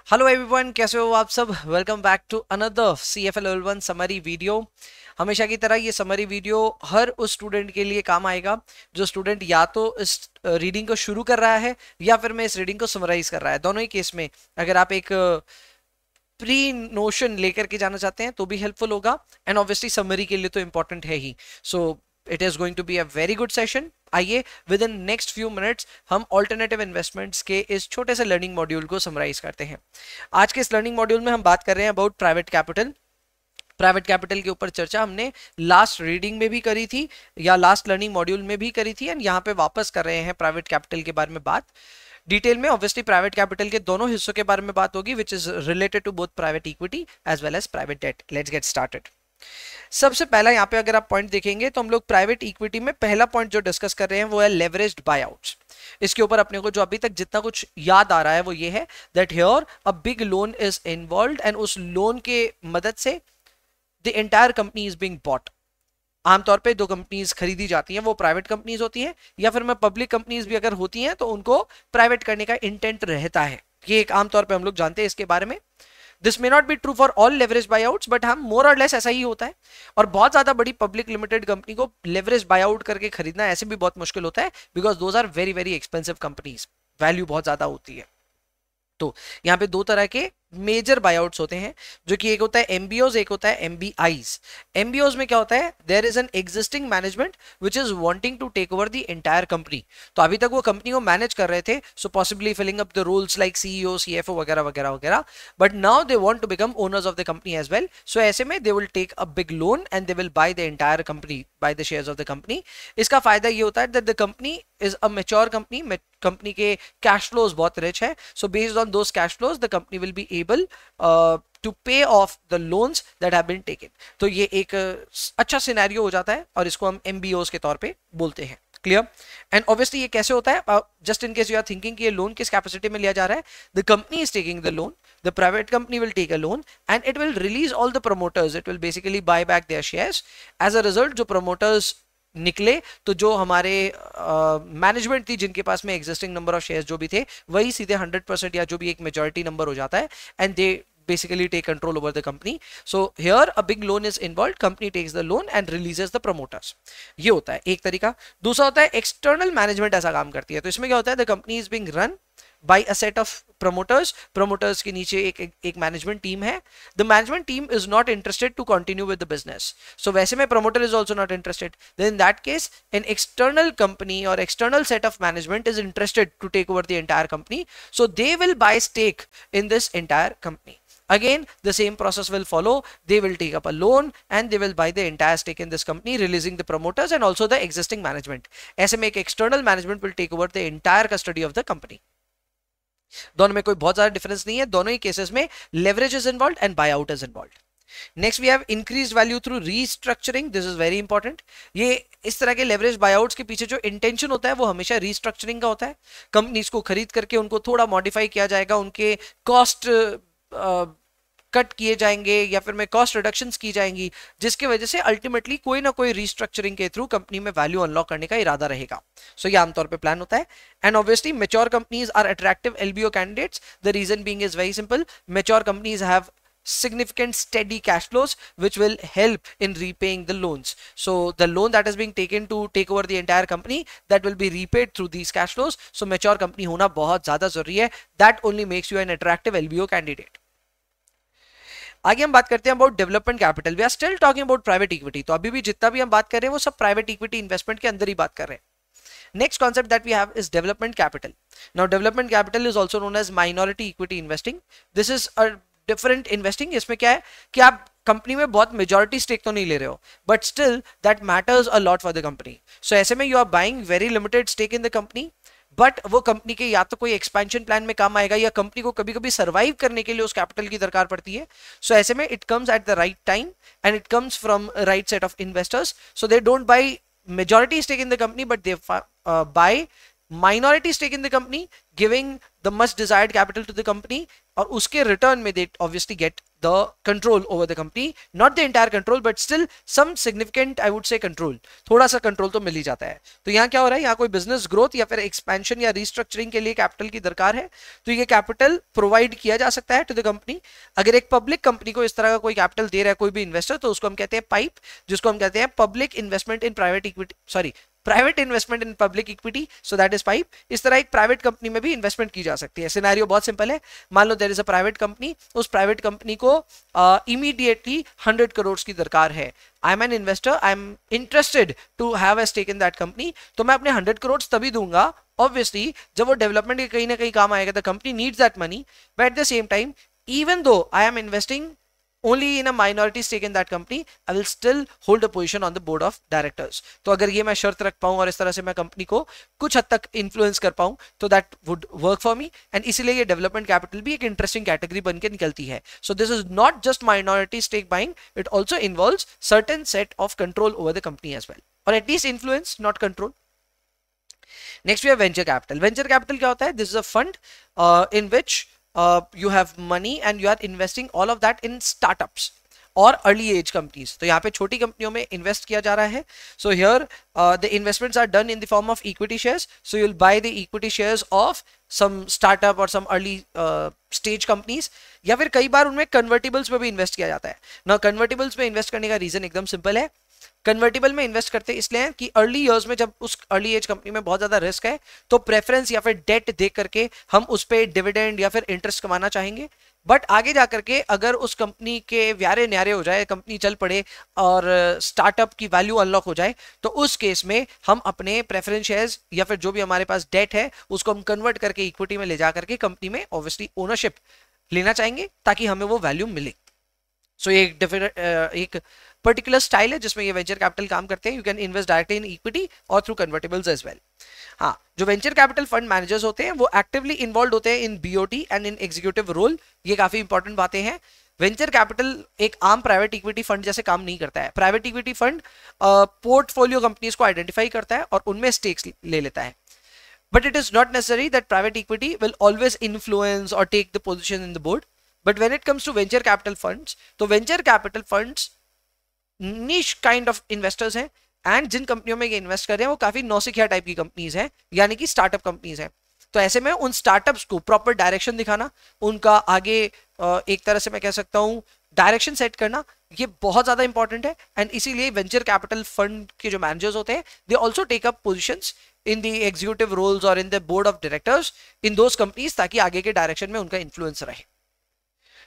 Hello everyone, कैसे हो आप सब। Welcome back to another CFA level 1 summary video. हमेशा की तरह ये समरी वीडियो हर उस स्टूडेंट के लिए काम आएगा जो स्टूडेंट या तो इस रीडिंग को शुरू कर रहा है या फिर मैं इस रीडिंग को समराइज कर रहा है। दोनों ही केस में अगर आप एक प्री नोशन लेकर के जाना चाहते हैं तो भी हेल्पफुल होगा, एंड ऑब्वियसली समरी के लिए तो इंपॉर्टेंट है ही। So it is going to be a very good session. आइए within next few minutes हम ऑल्टरनेटिव इन्वेस्टमेंट्स के इस छोटे से लर्निंग मॉड्यूल को समराइज करते हैं। आज के इस लर्निंग मॉड्यूल में हम बात कर रहे हैं about private capital. Private capital के ऊपर चर्चा हमने लास्ट रीडिंग में भी करी थी या लास्ट लर्निंग मॉड्यूल में भी करी थी, एंड यहाँ पे वापस कर रहे हैं प्राइवेट कैपिटल के बारे में बात डिटेल में। ऑब्वियसली प्राइवेट कैपिटल के दोनों हिस्सों के बारे में बात होगी which is related to both private equity as well as private debt. Let's get started. सबसे पहला यहाँ पे अगर आप पॉइंट देखेंगे तो हम लोग प्राइवेट इक्विटी में पहला पॉइंट जो डिस्कस कर रहे हैं वो है लेवरेज्ड बायआउट्स। इसके ऊपर अपने को जो अभी तक जितना कुछ याद आ रहा है वो ये है that here a big loan is involved, and उस लोन के मदद से the entire company is being bought. आमतौर पे दो कंपनीज खरीदी जाती हैं, वो प्राइवेट कंपनीज होती हैं या फिर मैं पब्लिक कंपनीज भी अगर होती हैं तो उनको प्राइवेट करने का इंटेंट रहता है। ये एक आमतौर पे हम लोग जानते हैं इसके बारे में। This may not be true for all leverage buyouts, but हम मोर और लेस ऐसा ही होता है। और बहुत ज्यादा बड़ी पब्लिक लिमिटेड कंपनी को लेवरेज बायआउट करके खरीदना ऐसे भी बहुत मुश्किल होता है, because those are very very expensive companies, value बहुत ज्यादा होती है। तो यहाँ पे दो तरह के मेजर बायआउट्स होते हैं, जो कि एक होता है एमबीओज, एक होता है एमबीआईज। एमबीओज में क्या होता है, there is an existing management which is wanting to take over the entire company. तो अभी तक वो कंपनी को मैनेज कर रहे थे, so possibly filling up the roles like CEO, CFO वगैरह वगैरह वगैरह, but now they want to become owners of the company as well. So ऐसे में they will take a big loan and they will buy the entire company, buy the shares of the company. इसका फायदा ये होता है that the company is a mature company, company के cash flows बहुत rich है, so based on those cash flows the company will be able to pay off the loans that have been taken। तो ये एक अच्छा scenario हो जाता है और इसको हम MBOs के तौर पे बोलते हैं। क्लियर? एंड ऑब्वियसली ये कैसे होता है, just in case you are thinking कि ये लोन किस कैपेसिटी में लिया जा रहा है, the company is taking the loan, the private company will take a loan and it will release all the promoters, it will basically buy back their shares। as a result जो promoters निकले तो जो हमारे management थी जिनके पास में existing number of shares जो भी थे वही सीधे 100% या जो भी एक मेजॉरिटी नंबर हो जाता है, and they basically take control over the company। so here a big loan is involved, company takes the loan and releases the promoters। ये होता है एक तरीका। दूसरा होता है एक्सटर्नल मैनेजमेंट ऐसा काम करती है। तो इसमें क्या होता है, the company is being run by a set of promoters। promoters के नीचे एक मैनेजमेंट टीम है। the management team is not interested to continue with the business, so वैसे में promoter is also not interested, then in that case an external company or external set of management is interested to take over the entire company, so they will buy stake in this entire company। Again the same process will follow, they will take up a loan and they will buy the entire stake in this company, releasing the promoters and also the existing management। ऐसे में एक external management will take over the entire custody of the company। दोनों में कोई बहुत ज्यादा difference नहीं है, दोनों ही केसेस में leverage is involved and buyout is involved. Next we have increased value through restructuring, this is very important. ये इस तरह के लेवरेज बायआउट्स के पीछे जो इंटेंशन होता है वो हमेशा रीस्ट्रक्चरिंग का होता है। कंपनीज को खरीद करके उनको थोड़ा मॉडिफाई किया जाएगा, उनके कॉस्ट कट किए जाएंगे या फिर में कॉस्ट रिडक्शंस की जाएंगी, जिसकी वजह से अल्टीमेटली कोई ना कोई रीस्ट्रक्चरिंग के थ्रू कंपनी में वैल्यू अनलॉक करने का इरादा रहेगा। सो ये आमतौर पे प्लान होता है। And obviously mature companies are attractive LBO कैंडिडेट्स। The reason being is very simple, mature companies have significant steady cash flows which will help in repaying the loans। so the loan that is being taken to take over the entire company, that will be repaid through these cash flows। so mature company होना बहुत ज्यादा जरूरी है, that only makes you an attractive LBO candidate। आगे हम बात करते हैं about development capital. We are still talking about private equity, तो अभी भी जितना भी हम बात कर रहे हैं वो सब प्राइवेट इक्विटी इन्वेस्टमेंट के अंदर ही बात कर रहे हैं। Next concept that we have is development capital. Now development capital is also known as minority equity investing. This is a different investing. इसमें क्या है कि आप कंपनी में बहुत मेजॉरिटी स्टेक तो नहीं ले रहे हो, but still that matters a lot for the company. So ऐसे में you are buying very limited stake in the company, but वो कंपनी के या तो कोई एक्सपेंशन प्लान में काम आएगा या कंपनी को कभी कभी सर्वाइव करने के लिए उस कैपिटल की दरकार पड़ती है। सो ऐसे में it comes at the right time and it comes from right set of investors. So they don't buy majority stake in the company, but they buy minority stake in the company, giving the much desired capital to the company, और उसके return में they obviously get the control over the company, not the entire control but still some significant I would say control, थोड़ा सा control तो मिल ही जाता है। तो यहाँ क्या हो रहा है, यहाँ कोई बिजनेस ग्रोथ या फिर एक्सपेंशन या रिस्ट्रक्चरिंग के लिए कैपिटल की दरकार है, तो ये कैपिटल प्रोवाइड किया जा सकता है टू द कंपनी। अगर एक पब्लिक कंपनी को इस तरह का कोई कैपिटल दे रहा है कोई भी इन्वेस्टर, तो उसको हम कहते हैं पाइप, जिसको हम कहते हैं public investment in private equity, sorry private investment in public equity, so that is pipe. इस तरह एक प्राइवेट कंपनी में भी इन्वेस्टमेंट की जा सकती है। सिनेरियो बहुत सिंपल है, मान लो there is a private company, उस प्राइवेट कंपनी को इमीडिएटली 100 करोड़ की दरकार है, I am an investor, I am interested to have a stake in that company, तो मैं अपने 100 करोड़ तभी दूंगा ऑब्वियसली जब वो डेवलपमेंट के कहीं ना कहीं काम आएगा, the company needs that money, but at the same time even though I am investing only in a minority stake in that company, I will still hold a position on the board of directors. तो अगर ये मैं शर्त रख पाऊं और इस तरह से मैं कंपनी को कुछ हद तक इन्फ्लुएंस कर पाऊं, तो that would work for me, and इसीलिए ये डेवलपमेंट कैपिटल भी एक इंटरेस्टिंग कैटेगरी बन के निकलती है। So this is not just minority stake buying, it also involves certain set of control over the company as well, और at least influence not control. Next we have venture capital. Venture capital क्या होता है? This is a fund in which you have money and you are investing all of that in startups और early as companies. तो यहाँ पे छोटी कंपनियों में इन्वेस्ट किया जा रहा है। So here the investments are done in the form of equity shares, so you will buy the equity shares of some startup और सम अर्ली स्टेज कंपनीज, या फिर कई बार उनमें कन्वर्टिबल्स में भी इन्वेस्ट किया जाता है ना। कन्वर्टिबल्स में इन्वेस्ट करने का रीजन एकदम सिंपल है, कन्वर्टिबल में इन्वेस्ट करते इसलिए कि अर्ली इयर्स में जब उस अर्ली एज कंपनी में बहुत ज्यादा रिस्क है, तो प्रेफरेंस या फिर डेट देख करके हम उस पे डिविडेंड या फिर इंटरेस्ट कमाना चाहेंगे। बट आगे जाकर के अगर उस कंपनी के व्यारे न्यारे हो जाए, कंपनी चल पड़े और स्टार्टअप की वैल्यू अनलॉक हो जाए, तो उस केस में हम अपने प्रेफरेंस शेयर्स या फिर जो भी हमारे पास डेट है उसको हम कन्वर्ट करके इक्विटी में ले जा करके कंपनी में ऑब्वियसली ओनरशिप लेना चाहेंगे ताकि हमें वो वैल्यू मिले। सो ये एक पर्टिकुलर स्टाइल है जिसमें ये वेंचर कैपिटल काम करते हैं। You can invest directly in equity और थ्रू कन्वर्टेबल्स एज वेल। हाँ, जो वेंचर कैपिटल फंड मैनेजर्स होते हैं वो एक्टिवली इन्वॉल्व होते हैं in BOT and in executive role. ये काफी इंपॉर्टेंट बातें हैं। वेंचर कैपिटल एक आम प्राइवेट इक्विटी फंड जैसे काम नहीं करता है। Private equity fund portfolio companies को आइडेंटिफाई करता है और उनमें स्टेक्स ले लेता है। But it is not necessary that private equity will always influence or take the position in the board. But when it comes to venture capital funds, तो venture capital funds niche kind of investors हैं, and जिन कंपनियों में ये invest कर रहे हैं वो काफी नौसिखिया टाइप की कंपनीज हैं, यानी कि स्टार्टअप कंपनीज हैं। तो ऐसे में उन स्टार्टअप्स को प्रॉपर डायरेक्शन दिखाना, उनका आगे एक तरह से मैं कह सकता हूँ डायरेक्शन सेट करना, ये बहुत ज्यादा इंपॉर्टेंट है। एंड इसीलिए वेंचर कैपिटल फंड के जो मैनेजर्स होते हैं they also take up positions in the executive roles और in the board of directors in those companies, ताकि आगे के डायरेक्शन में उनका इन्फ्लुएंस रहे।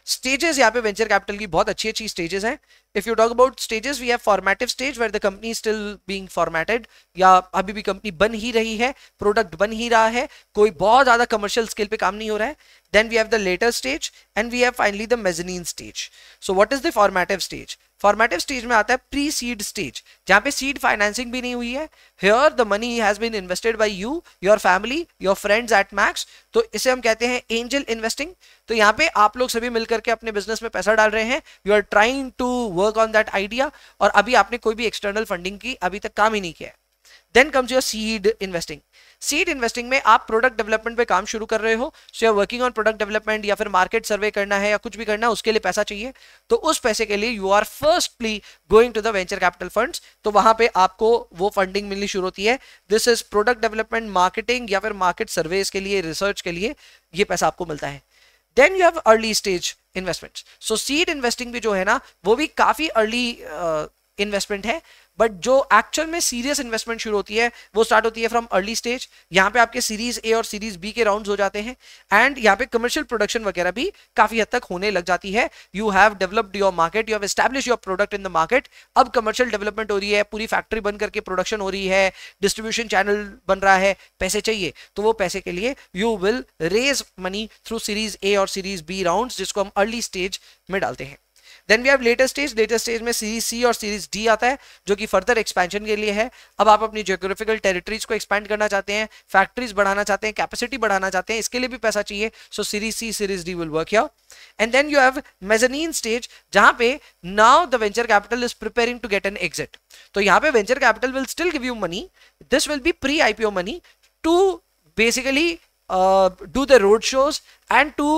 स्टेजेस यहाँ पे वेंचर कैपिटल की बहुत अच्छी अच्छी स्टेजेस हैं। If you talk about stages, we have formative stage where the company still being formatted, या अभी भी कंपनी बन ही रही है, प्रोडक्ट बन ही रहा है, कोई बहुत ज्यादा कमर्शियल स्केल पे काम नहीं हो रहा है। Then we have the later stage and we have finally the mezzanine stage. So what is the formative stage? Formative stage में आता है प्री सीड स्टेज, जहां पे सीड फाइनेंसिंग भी नहीं हुई है। Here the money has been invested by you, your family, your friends at max. तो इसे हम कहते हैं एंजल इन्वेस्टिंग। तो यहाँ पे आप लोग सभी मिलकर के अपने बिजनेस में पैसा डाल रहे हैं, you are trying to work on that idea, और अभी आपने कोई भी एक्सटर्नल फंडिंग की अभी तक काम ही नहीं किया है। Then comes your seed investing. Seed investing में आप प्रोडक्ट डेवलपमेंट पे काम शुरू कर रहे हो, so you are working on product development, या फिर मार्केट सर्वे करना है या कुछ भी करना है, उसके लिए पैसा चाहिए। तो उस पैसे के लिए you are firstly going to the venture capital funds. तो वहां पे आपको वो फंडिंग मिलनी शुरू होती है। This is product development, marketing या फिर मार्केट सर्वेस के लिए, रिसर्च के लिए ये पैसा आपको मिलता है। Then you have early stage investments. So seed investing भी जो है ना वो भी काफी अर्ली इन्वेस्टमेंट है, बट जो एक्चुअल में सीरियस इन्वेस्टमेंट शुरू होती है वो स्टार्ट होती है फ्रॉम अर्ली स्टेज। यहाँ पे आपके सीरीज ए और सीरीज बी के राउंड्स हो जाते हैं, एंड यहाँ पे कमर्शियल प्रोडक्शन वगैरह भी काफी हद तक होने लग जाती है। You have developed your market, you have establish your product in the market. अब कमर्शियल डेवलपमेंट हो रही है, पूरी फैक्ट्री बन करके प्रोडक्शन हो रही है, डिस्ट्रीब्यूशन चैनल बन रहा है, पैसे चाहिए। तो वो पैसे के लिए you will raise money through series A और सीरीज बी राउंड्स, जिसको हम अर्ली स्टेज में डालते हैं। Then we have later stage. Later stage में सीरीज सी और सीरीज डी आता है, जो कि फर्दर एक्सपेंशन के लिए है। अब आप अपनी जियोग्राफिकल टेरिटरीज को एक्सपेंड करना चाहते हैं, फैक्ट्रीज बढ़ाना चाहते हैं, कैपेसिटी बढ़ाना चाहते हैं, इसके लिए भी पैसा चाहिए। So series C, series D will work here. And then you have mezzanine stage, जहां पे now the venture capital is preparing to get an exit. तो यहाँ पे venture capital will still give you money, this will be pre IPO money to basically do the road shows and to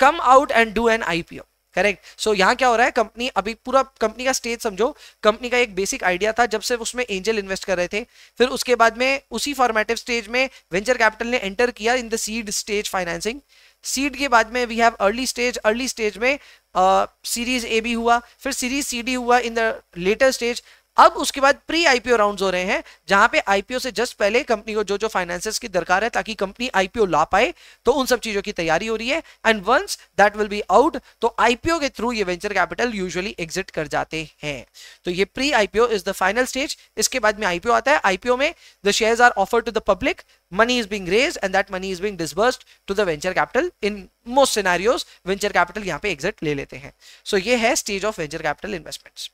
come out and do an IPO. Correct. So यहाँ क्या हो रहा है, company अभी पूरा कंपनी का stage समझो, company का एक बेसिक आइडिया था जब से उसमें एंजल इन्वेस्ट कर रहे थे, फिर उसके बाद में उसी फॉर्मेटिव स्टेज में वेंचर कैपिटल ने एंटर किया in the seed stage financing. Seed के बाद में वी हैव अर्ली स्टेज में सीरीज ए बी हुआ, फिर सीरीज सी डी हुआ इन द लेटर स्टेज. अब उसके बाद प्री आईपीओ राउंड्स हो रहे हैं जहां पे आईपीओ से जस्ट पहले कंपनी को जो जो फाइनेंसेस की दरकार है ताकि कंपनी आईपीओ ला पाए, तो उन सब चीजों की तैयारी हो रही है. And once that will be out, तो आईपीओ के थ्रू ये वेंचर कैपिटल यूजुअली एग्जिट कर जाते हैं. तो ये pre IPO is the final stage. इसके बाद में आईपीओ आता है. आईपीओ में the shares are offered to the public, money is being raised and that money is being disbursed to the venture capital. In most scenarios venture capital यहाँ पे exit ले लेते हैं. So ये है stage of venture capital investments.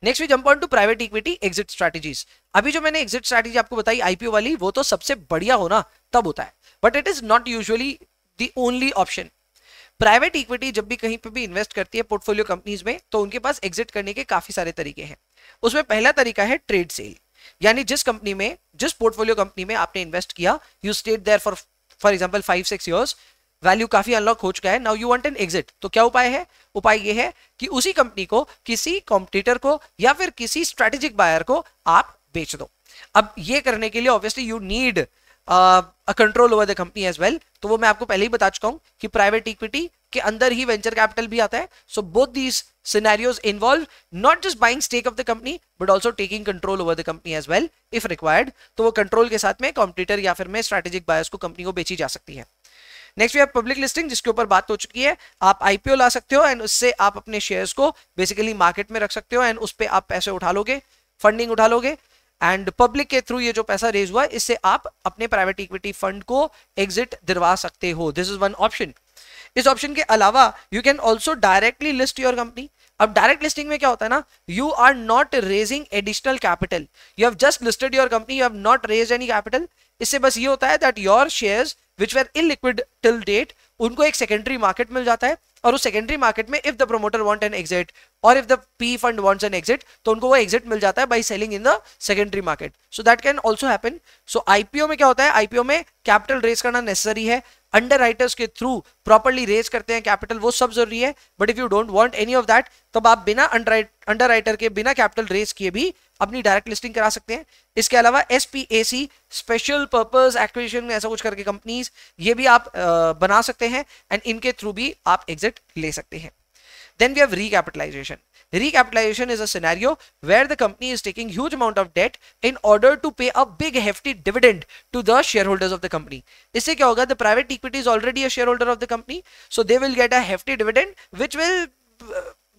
Next we jump on to private equity exit strategies. अभी जो मैंने exit strategy आपको बताई IPO वाली, वो तो सबसे बढ़िया होना तब होता है, but it is not usually the only option. Private equity जब भी कहीं पे भी इन्वेस्ट करती है पोर्टफोलियो कंपनीज में, तो उनके पास एग्जिट करने के काफी सारे तरीके हैं. उसमें पहला तरीका है ट्रेड सेल. यानी जिस कंपनी में, जिस पोर्टफोलियो कंपनी में आपने इन्वेस्ट किया, you stayed there for example 5-6 years, value काफी अनलॉक हो चुका है, now you want an exit. तो क्या उपाय है? उपाय ये है कि उसी कंपनी को किसी कॉम्पिटिटर को या फिर किसी स्ट्रेटेजिक बायर को आप बेच दो. अब ये करने के लिए obviously you need a control over the company as well. तो वो मैं आपको पहले ही बता चुका हूं कि प्राइवेट इक्विटी के अंदर ही वेंचर कैपिटल भी आता है. So both these scenarios involve not just buying stake of the company but also taking control over the company as well if required. तो वो कंट्रोल के साथ में कॉम्पिटिटर या फिर में स्ट्रेटेजिक बायर्स को कंपनी को बेची जा सकती है. Next we have public listing, जिसके ऊपर बात हो चुकी है. आप आईपीओ ला सकते हो एंड उससे आप अपने शेयर्स को बेसिकली मार्केट में रख सकते हो एंड उस पर आप पैसे उठा लोगे, फंडिंग उठा लोगे, एंड पब्लिक के थ्रू ये जो पैसा रेज हुआ इससे आप अपने प्राइवेट इक्विटी फंड को एग्जिट दिलवा सकते हो. This is one option. इस ऑप्शन के अलावा you can also directly list your company. अब डायरेक्ट लिस्टिंग में क्या होता है ना, you are not raising additional capital, you have just listed your company, you have not raised any capital. इससे बस ये होता है that your shares which were illiquid till date, उनको एक सेकेंडरी मार्केट मिल जाता है, और उस सेकेंडरी मार्केट में if the promoter want an exit और if the P fund wants an exit, तो उनको वो एग्जिट मिल जाता है by selling in the secondary market. So that can also happen. So IPO में क्या होता है, आईपीओ में कैपिटल रेज करना नेसेसरी है, अंडर राइटर्स के थ्रू प्रॉपर्ली रेज करते हैं कैपिटल, वो सब जरूरी है. But if you don't want any of that, तब आप बिना अंडर राइटर के, बिना कैपिटल रेज किए भी अपनी डायरेक्ट लिस्टिंग करा सकते हैं. इसके अलावा SPAC, स्पेशल पर्पस एक्विजिशन, ऐसा कुछ करके कंपनीज, ये भी आप बना सकते हैं एंड इनके थ्रू भी आप एग्जिट ले सकते हैं. Then we have recapitalization. Recapitalization is a scenario where the company is taking huge amount of debt in order to pay a big hefty dividend to the shareholders of the company. इससे क्या होगा? The private equity is already a shareholder of the company, so they will get a hefty dividend which will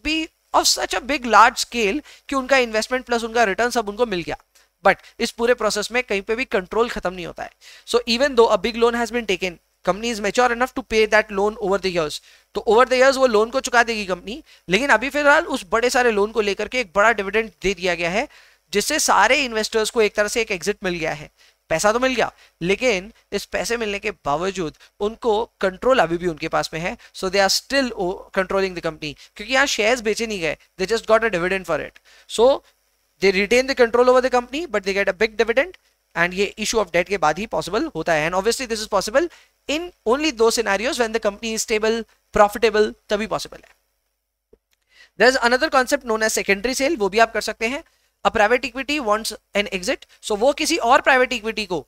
be of such a big large scale कि उनका investment plus उनका return सब उनको मिल गया. But इस पूरे प्रोसेस में कहीं पे भी कंट्रोल खत्म नहीं होता है. So even though a big loan has been taken, company is mature enough to pay that loan over the years, तो ओवर द इयर्स वो लोन को चुका देगी कंपनी. लेकिन अभी फिलहाल उस बड़े सारे लोन को लेकर के एक बड़ा डिविडेंड दे दिया गया है, जिससे सारे इन्वेस्टर्स को एक तरह से एक एग्जिट मिल गया है. पैसा तो मिल गया, लेकिन इस पैसे मिलने के बावजूद उनको कंट्रोल अभी भी उनके पास में है. So they are still controlling the company, क्योंकि यहाँ शेयर्स बेचे नहीं गए, they just got a dividend for it. So they retain the control over the company but they get a big dividend. And ये इशू ऑफ डेट के बाद ही possible होता है. And obviously this is possible in only two scenarios when the company is stable, profitable, तभी possible है. There is another concept known as secondary sale, वो भी आप कर सकते हैं. A private equity wants an exit, so वो किसी और प्राइवेट इक्विटी को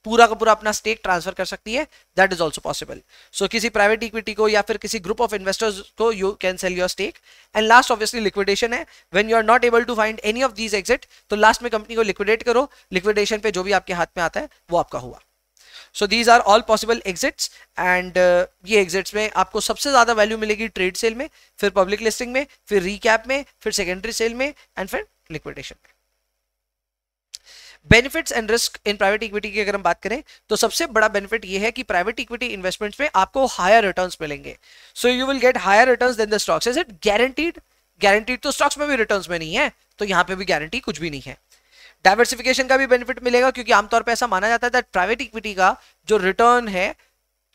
पूरा का पूरा अपना स्टेक ट्रांसफर कर सकती है. That is also possible. So किसी प्राइवेट इक्विटी को या फिर किसी ग्रुप ऑफ इन्वेस्टर्स को you can sell your stake. And last obviously liquidation है. When you are not able to find any of these exit, तो लास्ट में कंपनी को लिक्विडेट करो. लिक्विडेशन पे जो भी आपके हाथ में आता है वो आपका हुआ. So these are all possible exits. And ये एग्जिट्स में आपको सबसे ज्यादा वैल्यू मिलेगी ट्रेड सेल में, फिर पब्लिक लिस्टिंग में, फिर रिकैप में, फिर सेकेंडरी सेल में, एंड फिर लिक्विडेशन में. Benefits and risk in private equity की अगर हम बात करें, तो सबसे बड़ा बेनिफिट ये है कि प्राइवेट इक्विटी इन्वेस्टमेंट्स में आपको हायर रिटर्न्स मिलेंगे. So you will get higher returns than the stocks. Is it guaranteed? Guaranteed तो स्टॉक्स में भी रिटर्न्स में नहीं है, तो यहां पे भी गारंटी कुछ भी नहीं है. डाइवर्सिफिकेशन का भी बेनिफिट मिलेगा, क्योंकि आमतौर पर ऐसा माना जाता है दैट प्राइवेट इक्विटी का जो रिटर्न है,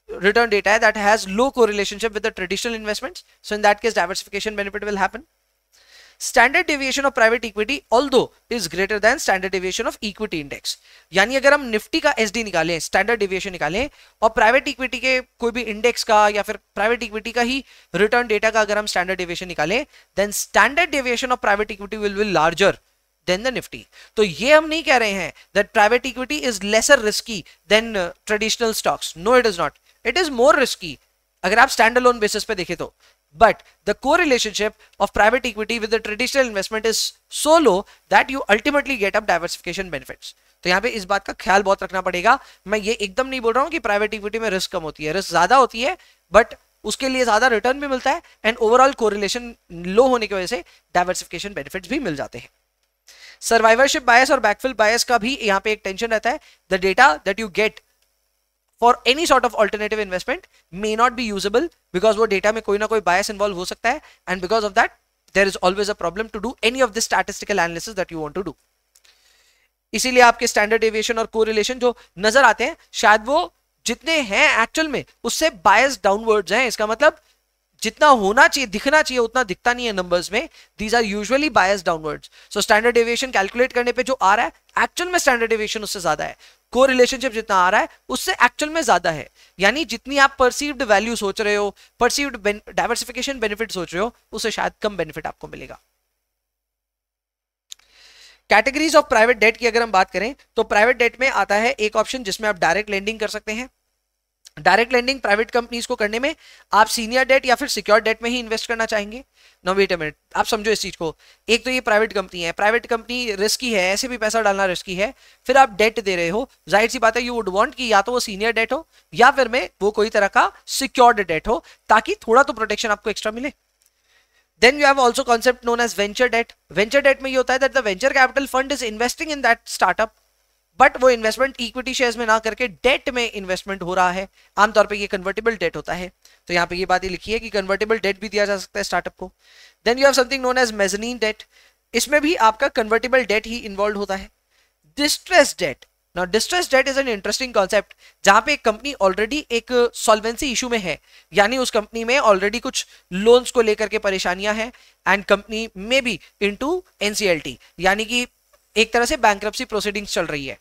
रिटर्न डेटा है, that has low correlationship with the traditional investments. So in that case diversification benefit will happen. Standard deviation of private equity although is greater than standard deviation of equity index. यानी अगर हम Nifty का SD निकालें, standard deviation निकालें, और private equity के कोई भी इंडेक्स का या फिर प्राइवेट इक्विटी का ही रिटर्न डेटा का अगर हम स्टैंडर्ड डेविएशन निकालें, then standard deviation of private equity will be larger than the Nifty. तो ये हम नहीं कह रहे हैं that private equity is lesser risky than traditional stocks, no it is not, it is more risky अगर आप स्टैंड अलोन बेसिस पे देखें तो। But the correlationship of private equity with the traditional investment is so low that you ultimately get up diversification benefits. तो यहाँ पे इस बात का ख्याल बहुत रखना पड़ेगा। मैं ये एकदम नहीं बोल रहा हूँ कि प्राइवेट इक्विटी में रिस्क कम होती है, रिस्क ज्यादा होती है, बट उसके लिए ज्यादा रिटर्न भी मिलता है एंड ओवरऑल कोरिलेशन लो होने की वजह से डाइवर्सिफिकेशन बेनिफिट्स भी मिल जाते हैं। सर्वाइवरशिप बायस और बैकफिल बायस का भी यहाँ पे एक टेंशन रहता है। The data that you get for any sort of alternative investment may not be usable because वो डेटा में कोई ना कोई bias involve हो सकता है, and because of that there is always a problem to do any of the statistical analysis that you want to do. इसीलिए आपके स्टैंडर्ड डेविएशन और कोरिलेशन जो नजर आते हैं शायद वो जितने हैं एक्चुअल में उससे बायस डाउनवर्ड्स हैं। इसका मतलब जितना होना चाहिए दिखना चाहिए उतना दिखता नहीं है नंबर्स में, these are usually bias downwards. So standard deviation calculate करने पे जो आ रहा है एक्चुअल में स्टैंडर्ड डेविएशन उससे ज्यादा है, कोरिलेशनशिप जितना आ रहा है उससे एक्चुअल में ज्यादा है। यानी जितनी आप परसीव्ड वैल्यू सोच रहे हो, परसीव्ड डाइवर्सिफिकेशन बेनिफिट सोच रहे हो, उससे शायद कम बेनिफिट आपको मिलेगा। कैटेगरीज ऑफ प्राइवेट डेट की अगर हम बात करें तो प्राइवेट डेट में आता है एक ऑप्शन जिसमें आप डायरेक्ट लेंडिंग कर सकते हैं। डायरेक्ट लेंडिंग प्राइवेट कंपनीज को करने में आप सीनियर डेट या फिर सिक्योर डेट में ही इन्वेस्ट करना चाहेंगे। नो वेट अ मिनट, आप समझो इस चीज को। एक तो ये प्राइवेट कंपनी है, प्राइवेट कंपनी रिस्की है, ऐसे भी पैसा डालना रिस्की है, फिर आप डेट दे रहे हो, जाहिर सी बात है यू वुड वांट कि या तो वो सीनियर डेट हो या फिर में वो कोई तरह का सिक्योर्ड डेट हो ताकि थोड़ा तो प्रोटेक्शन आपको एक्स्ट्रा मिले। Then you have also concept known as venture debt. Venture debt में ये होता है that the venture capital fund is investing in that startup, but वो इन्वेस्टमेंट इक्विटी शेयर्स में ना करके डेट में इन्वेस्टमेंट हो रहा है। आमतौर पे ये कन्वर्टेबल डेट होता है, तो यहाँ पे ये बात ही लिखी है कि कन्वर्टेबल डेट भी दिया जा सकता है स्टार्टअप को। Then you have something known as mezzanine debt, इसमें भी आपका कन्वर्टेबल डेट ही इन्वॉल्व होता है। Distress debt, now distress debt is an interesting concept जहां पे एक कंपनी ऑलरेडी एक सॉल्वेंसी इशू में है, यानी उस कंपनी में ऑलरेडी कुछ लोन्स को लेकर के परेशानियां हैं एंड कंपनी में भी इनटू एनसीएलटी, यानी कि एक तरह से बैंक्रप्सी प्रोसीडिंग्स चल रही है।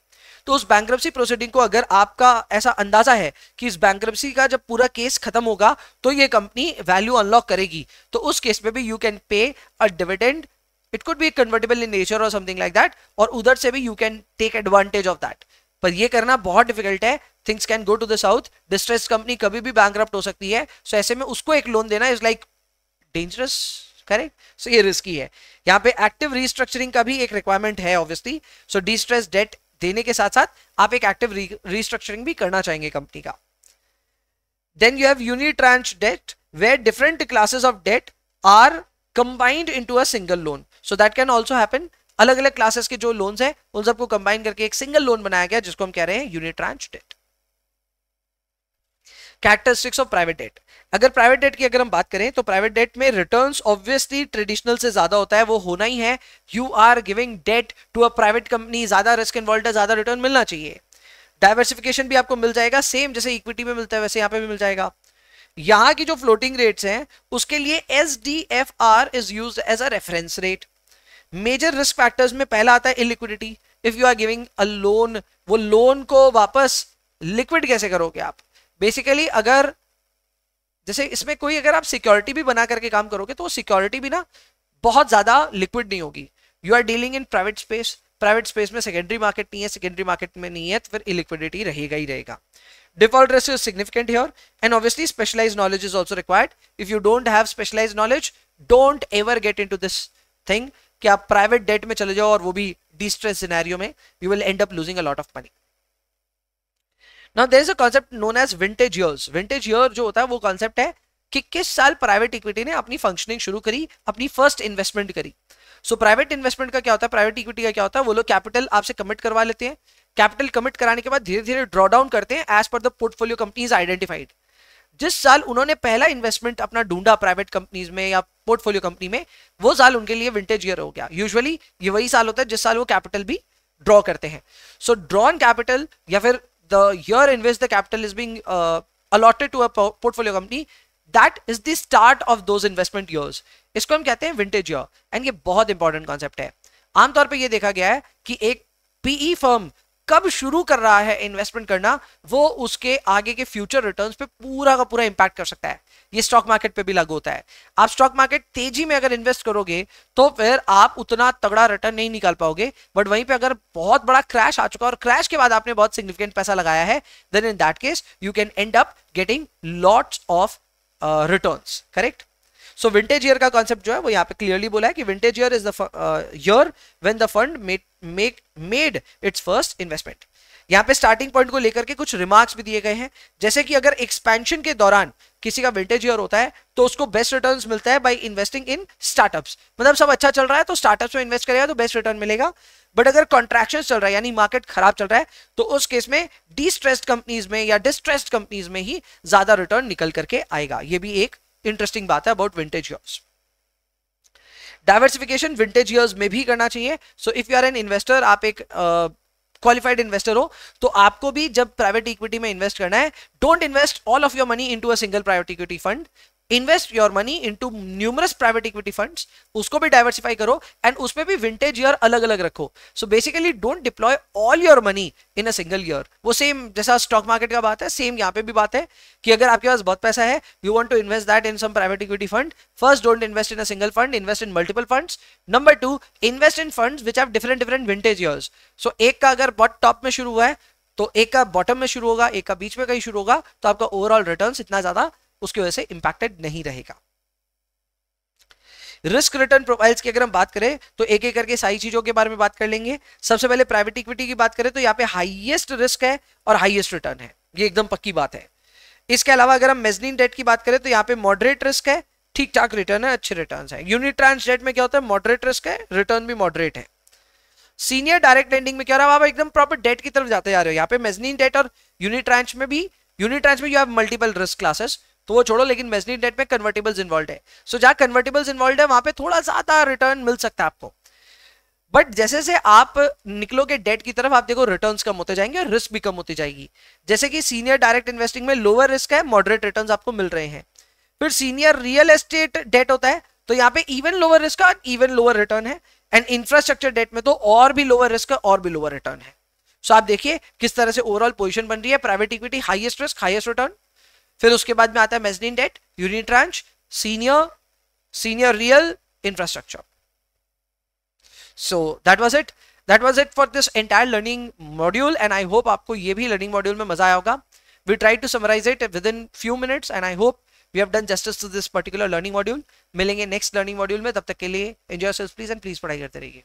तो उस बैंक्रप्सी प्रोसीडिंग को अगर आपका ऐसा अंदाजा है कि इस बैंक्रप्सी का जब पूरा केस खत्म होगा तो ये कंपनी वैल्यू अनलॉक करेगी, तो उस केस में भी you can pay a dividend, it could be convertible in nature और समथिंग लाइक दैट, और उधर से भी you can take advantage of that. पर ये करना बहुत डिफिकल्ट है, things can go to the south, distress company कभी भी बैंक्रप्ट हो सकती है, सो ऐसे में उसको एक लोन देना इज लाइक डेंजरस, करेक्ट। सो ये रिस्की है। यहाँ पे एक्टिव रीस्ट्रक्चरिंग का भी एक रिक्वायरमेंट है ऑब्वियसली, सो डिस्ट्रेस डेट देने के साथ साथ आप एक एक्टिव रीस्ट्रक्चरिंग भी करना चाहेंगे कंपनी का। Then you have unitranche debt where different classes of debt are combined into a single loan, so that can also happen. अलग अलग क्लासेस के जो लोन्स हैं उन सबको कंबाइन करके एक सिंगल लोन बनाया गया जिसको हम कह रहे हैं unitranche debt. Characteristics of private debt, अगर प्राइवेट डेट की अगर हम बात करें तो प्राइवेट डेट में रिटर्न्स ऑब्वियसली ट्रेडिशनल से ज्यादा होता है, वो होना ही है। You are giving debt to a private company, ज्यादा रिस्क इन्वॉल्व है, ज्यादा रिटर्न मिलना चाहिए। डाइवर्सिफिकेशन भी आपको मिल जाएगा, सेम जैसे इक्विटी में मिलता है वैसे यहाँ पे भी मिल जाएगा। यहाँ की जो फ्लोटिंग रेट्स हैं उसके लिए SDFR is used as a reference rate. Major risk factors में पहला आता है illiquidity. If you are giving a loan, वो लोन को वापस लिक्विड कैसे करोगे आप? बेसिकली अगर जैसे इसमें कोई अगर आप सिक्योरिटी भी बना करके काम करोगे तो सिक्योरिटी भी ना बहुत ज्यादा लिक्विड नहीं होगी। You are dealing in private space, private space में सेकेंडरी मार्केट नहीं है, सेकेंडरी मार्केट में नहीं है, तो फिर इलिक्विडिटी रहेगा ही रहेगा। Default risk is significant here and obviously specialised knowledge is also required. If you don't have specialised knowledge, don't ever get into this thing कि आप प्राइवेट डेट में चले जाओ और वो भी डिस्ट्रेस सिनेरियो में, you will and up losing a lot of money. Now there is a concept known as vintage years. Vintage year जो होता है वो concept है कि किस साल प्राइवेट इक्विटी ने अपनी फंक्शनिंग शुरू करी, अपनी फर्स्ट इन्वेस्टमेंट करी। सो प्राइवेट इन्वेस्टमेंट का क्या होता है, प्राइवेट इक्विटी का क्या होता है, वो लोग कैपिटल आपसे कमिट करवा लेते हैं, कैपिटल कमिट कराने के बाद धीरे धीरे ड्रॉ डाउन करते हैं as per the portfolio companies identified. जिस साल उन्होंने पहला इन्वेस्टमेंट अपना ढूंढा प्राइवेट कंपनीज में या पोर्टफोलियो कंपनी में, वो साल उनके लिए विंटेज ईयर हो गया। यूजुअली ये वही साल होता है जिस साल वो कैपिटल भी ड्रॉ करते हैं। सो ड्रॉन कैपिटल या फिर the year in which the capital is being allotted to a portfolio company that is the start of those investment years. इसको हम कहते हैं विंटेज ईयर, एंड ये बहुत इंपॉर्टेंट कॉन्सेप्ट है। आमतौर पर यह देखा गया है कि एक पीई फर्म कब शुरू कर रहा है इन्वेस्टमेंट करना, वो उसके आगे के फ्यूचर रिटर्न्स पे पूरा का पूरा इंपैक्ट कर सकता है। ये स्टॉक मार्केट पे भी लागू होता है। आप स्टॉक मार्केट तेजी में अगर इन्वेस्ट करोगे तो फिर आप उतना तगड़ा रिटर्न नहीं निकाल पाओगे, बट वहीं पे अगर बहुत बड़ा क्रैश आ चुका और क्रैश के बाद आपने बहुत सिग्निफिकेंट पैसा लगाया है, then in that case you can end up getting lots of returns. Correct. So vintage year का कॉन्सेप्ट जो है वो यहाँ पे क्लियरली बोला है कि vintage year is the year when the fund made its first investment. यहाँ पे स्टार्टिंग पॉइंट को लेकर के कुछ रिमार्क्स भी दिए गए हैं, जैसे कि अगर एक्सपेंशन के दौरान किसी का विंटेज ईयर होता है तो उसको बेस्ट रिटर्न्स मिलता है बाय इन्वेस्टिंग इन स्टार्टअप्स। मतलब सब अच्छा चल रहा है तो स्टार्टअप्स में इन्वेस्ट करेगा तो बेस्ट रिटर्न मिलेगा। बट अगर कॉन्ट्रैक्शन चल रहा है यानी मार्केट खराब चल रहा है तो उस केस में डिस्ट्रेस्ड कंपनीज में या डिस्ट्रेस्ड कंपनीज में ही ज्यादा रिटर्न निकल करके आएगा। ये भी एक इंटरेस्टिंग बात है about vintage years. Diversification vintage years में भी करना चाहिए। So if you are an investor, आप एक क्वालिफाइड इन्वेस्टर हो, तो आपको भी जब प्राइवेट इक्विटी में इन्वेस्ट करना है, don't invest all of your money into a single private equity fund, invest your money into numerous private equity funds, उसको भी डाइवर्सिफाई करो एंड उसमें भी विंटेज ईयर अलग अलग रखो। So basically don't deploy all your money in a single year. वो same जैसा स्टॉक मार्केट का बात है, सेम यहाँ पे भी बात है कि अगर आपके पास बहुत पैसा है, you want to invest that in some private equity fund, first don't invest in a single fund, invest in multiple funds. Number 2, invest in funds which have different vintage years. So एक का अगर बहुत top में शुरू हुआ है तो एक का बॉटम में शुरू होगा, एक का बीच में कहीं शुरू होगा, तो आपका ओवरऑल रिटर्न्स इतना ज्यादा उसकी वजह से इंपैक्टेड नहीं रहेगा। रिस्क रिटर्न प्रोफाइल्स की अगर हम बात करें तो एक एक करके सारी चीजों के बारे में बात कर लेंगे। सबसे पहले प्राइवेट इक्विटी की बात करें तो यहाँ पे हाईएस्ट रिस्क है और हाईएस्ट रिटर्न है, ये एकदम पक्की बात है। इसके अलावा अगर हम मेज़नीन डेट की बात करें तो यहाँ पे मॉडरेट रिस्क है, ठीक ठाक रिटर्न है, अच्छे रिटर्न है। यूनिट्रांस डेट में क्या होता है, मॉडरेट रिस्क है, रिटर्न भी मॉडरेट है। सीनियर डायरेक्ट लेंडिंग में क्या रहा, आप एकदम प्रॉपर डेट की तरफ जाते जा रहे हो। यहाँ पे मेज़नीन डेट और यूनिट्रांस में you have multiple risk classes, तो वो छोड़ो, लेकिन मेज़नीन डेट में कन्वर्टिबल्स इन्वॉल्व है। सो जहां कन्वर्टिबल्स इन्वॉल्व है वहां पे थोड़ा ज्यादा रिटर्न मिल सकता है आपको, बट जैसे जैसे आप निकलोगे डेट की तरफ, आप देखो रिटर्न्स कम होते जाएंगे और रिस्क भी कम होती जाएगी। जैसे कि सीनियर डायरेक्ट इन्वेस्टिंग में लोअर रिस्क है, मॉडरेट रिटर्न्स आपको मिल रहे हैं। फिर सीनियर रियल एस्टेट डेट होता है तो यहाँ पे इवन लोअर रिस्क और इवन लोअर रिटर्न है, एंड इंफ्रास्ट्रक्चर डेट में तो और भी लोअर रिस्क और भी लोअर रिटर्न है। सो आप देखिए किस तरह से ओवरऑल पोजीशन बन रही है। Private equity highest risk highest return, फिर उसके बाद में आता है mezzanine debt, unitranche, senior real, infrastructure. So that was it for this entire learning module, and I hope आपको ये भी लर्निंग मॉड्यूल में मजा आया होगा। We try to summarise it within few minutes and I hope we have done justice to this particular learning module. मिलेंगे next learning module में, तब तक के लिए enjoy yourself please, and please पढ़ाई करते रहिए।